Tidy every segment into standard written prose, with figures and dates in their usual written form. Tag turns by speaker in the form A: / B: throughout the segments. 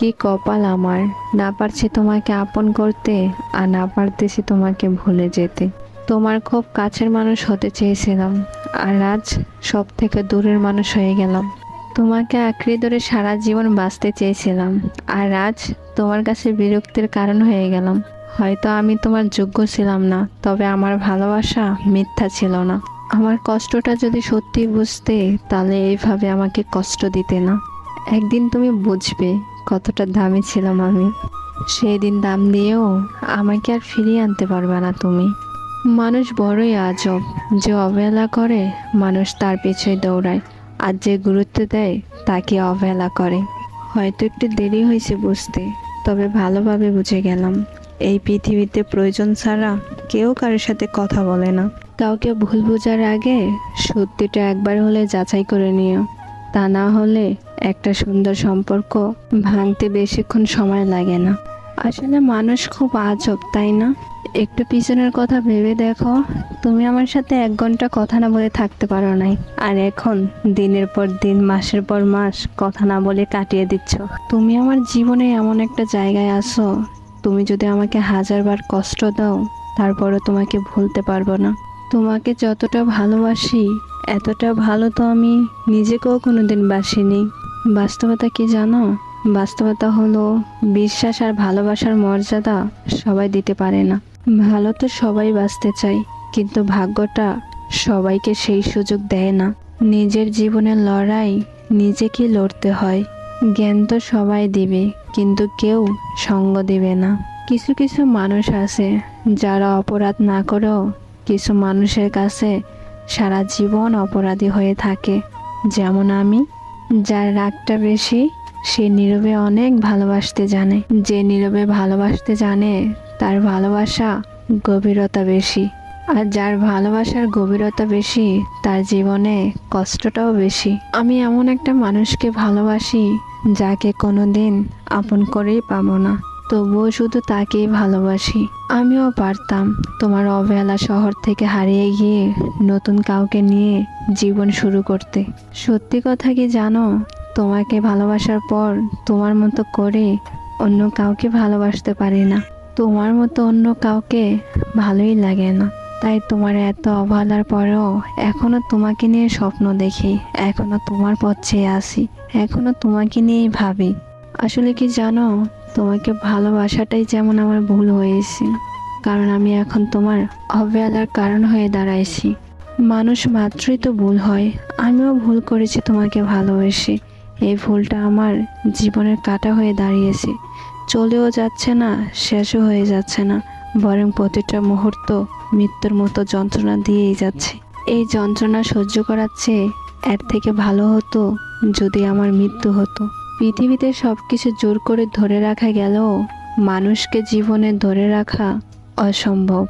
A: কি কপাল আমার, না পারছি তোমাকে আপন করতে, আর না পারতেছি তোমাকে ভুলে যেতে। তোমার খুব কাছের মানুষ হতে চেয়েছিলাম, আর আজ সব থেকে দূরের মানুষ হয়ে গেলাম। তোমাকে আঁকড়ে ধরে সারা জীবন বাঁচতে চেয়েছিলাম, আর আজ তোমার কাছে বিরক্তির কারণ হয়ে গেলাম। হয়তো আমি তোমার যোগ্য ছিলাম না, তবে আমার ভালোবাসা মিথ্যা ছিল না। আমার কষ্টটা যদি সত্যি বুঝতে, তাহলে এইভাবে আমাকে কষ্ট দিতে না। একদিন তুমি বুঝবে কতটা দামি ছিলাম আমি। সেই দিন দাম দিয়েও আমাকে আর ফিরিয়ে আনতে পারবে না তুমি। মানুষ বড়ই আজব, যে অবহেলা করে মানুষ তার পেছনে দৌড়ায়, আর যে গুরুত্ব দেয় তাকে অবহেলা করে। হয়তো একটু দেরি হয়েছে বুঝতে, তবে ভালোভাবে বুঝে গেলাম। এই পৃথিবীতে প্রয়োজন ছাড়া কেউ কারোর সাথে কথা বলে না। কাউকে ভুল বোঝার আগে সত্যিটা একবার হলে যাচাই করে নিও, তা না হলে একটা সুন্দর সম্পর্ক ভাঙতে বেশিক্ষণ সময় লাগে না। আসলে মানুষ খুব আজব, তাই না? একটু পিছনের কথা ভেবে দেখো, তুমি আমার সাথে 1 ঘন্টা কথা না বলে থাকতে পারো নাই, আর এখন দিনের পর দিন, মাসের পর মাস কথা না বলে কাটিয়ে দিচ্ছ। তুমি আমার জীবনে এমন একটা জায়গায় আছো, তুমি যদি আমাকে 1000বার কষ্ট দাও, তারপরও তোমাকে ভুলতে পারবো না। তোমাকে যতটা ভালোবাসি, এতটা ভালো তো আমি নিজেকেও কোনোদিন বাসিনি। বাস্তবতা কি জানো? বাস্তবতা হলো, বিশ্বাস আর ভালোবাসার মর্যাদা সবাই দিতে পারে না। ভালো তো সবাই বাঁচতে চায়, কিন্তু ভাগ্যটা সবাইকে সেই সুযোগ দেয় না। নিজের জীবনের লড়াই নিজেকে লড়তে হয়। জ্ঞান তো সবাই দিবে, কিন্তু কেউ সঙ্গ দিবে না। কিছু কিছু মানুষ আছে যারা অপরাধ না করেও কিছু মানুষের কাছে সারা জীবন অপরাধী হয়ে থাকে। যেমন আমি। যার রাগটা বেশি, সে নীরবে অনেক ভালোবাসতে জানে। যে নীরবে ভালোবাসতে জানে, তার ভালোবাসা গভীরতা বেশি। আর যার ভালোবাসার গভীরতা বেশি, তার জীবনে কষ্টটাও বেশি। আমি এমন একটা মানুষকে ভালোবাসি, যাকে কোনোদিন আপন করেই পাবো না, তবুও শুধু তাকেই ভালোবাসি। আমিও পারতাম তোমার অবহেলা শহর থেকে হারিয়ে গিয়ে নতুন কাউকে নিয়ে জীবন শুরু করতে। সত্যি কথা কি জানো? তোমাকে ভালোবাসার পর তোমার মতো করে অন্য কাউকে ভালোবাসতে পারি না। তোমার মতো অন্য কাউকে ভালোই লাগে না। তাই তোমার এত অবহেলার পরেও এখনো তোমাকে নিয়ে স্বপ্ন দেখি, এখনো তোমার পথ চেয়ে আসি, এখনো তোমাকে নিয়েই ভাবি। আসলে কি জানো, তোমাকে ভালোবাসাটাই যেমন আমার ভুল হয়েছে, কারণ আমি এখন তোমার অবহেলার কারণ হয়ে দাঁড়াইছি। মানুষ মাত্রই তো ভুল হয়, আমিও ভুল করেছি তোমাকে ভালোবেসে। এই ভুলটা আমার জীবনের কাঁটা হয়ে দাঁড়িয়েছে, চলেও যাচ্ছে না, শেষও হয়ে যাচ্ছে না, বরং প্রতিটা মুহূর্ত মৃত্যুর মতো যন্ত্রণা দিয়েই যাচ্ছে। এই যন্ত্রণা সহ্য করার চেয়ে এর থেকে ভালো হতো যদি আমার মৃত্যু হতো। পৃথিবীতে সবকিছু জোর করে ধরে রাখা গেলেও মানুষকে জীবনে ধরে রাখা অসম্ভব।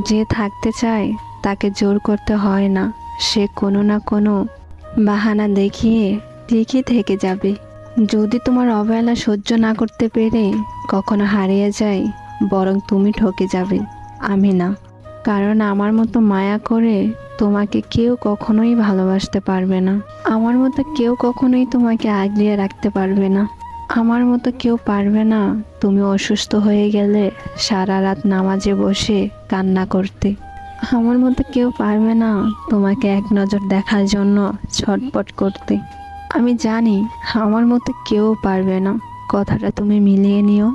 A: যে থাকতে চায় তাকে জোর করতে হয় না, সে কোনো না কোনো বাহানা দেখিয়ে ঠিকই থেকে যাবে। যদি তোমার অবহেলা সহ্য না করতে পেরে কখনো হারিয়ে যায়, বরং তুমি ঠকে যাবে, আমি না। কারণ আমার মতো মায়া করে তোমাকে কেউ কখনোই ভালোবাসতে পারবে না। আমার মতো কেউ কখনোই তোমাকে আগলিয়ে রাখতে পারবে না। আমার মতো কেউ পারবে না তুমি অসুস্থ হয়ে গেলে সারা রাত নামাজে বসে কান্না করতে। আমার মতো কেউ পারবে না তোমাকে এক নজর দেখার জন্য ছটপট করতে। আমি জানি আমার মতো কেউ পারবে না, কথাটা তুমি মিলিয়ে নিও।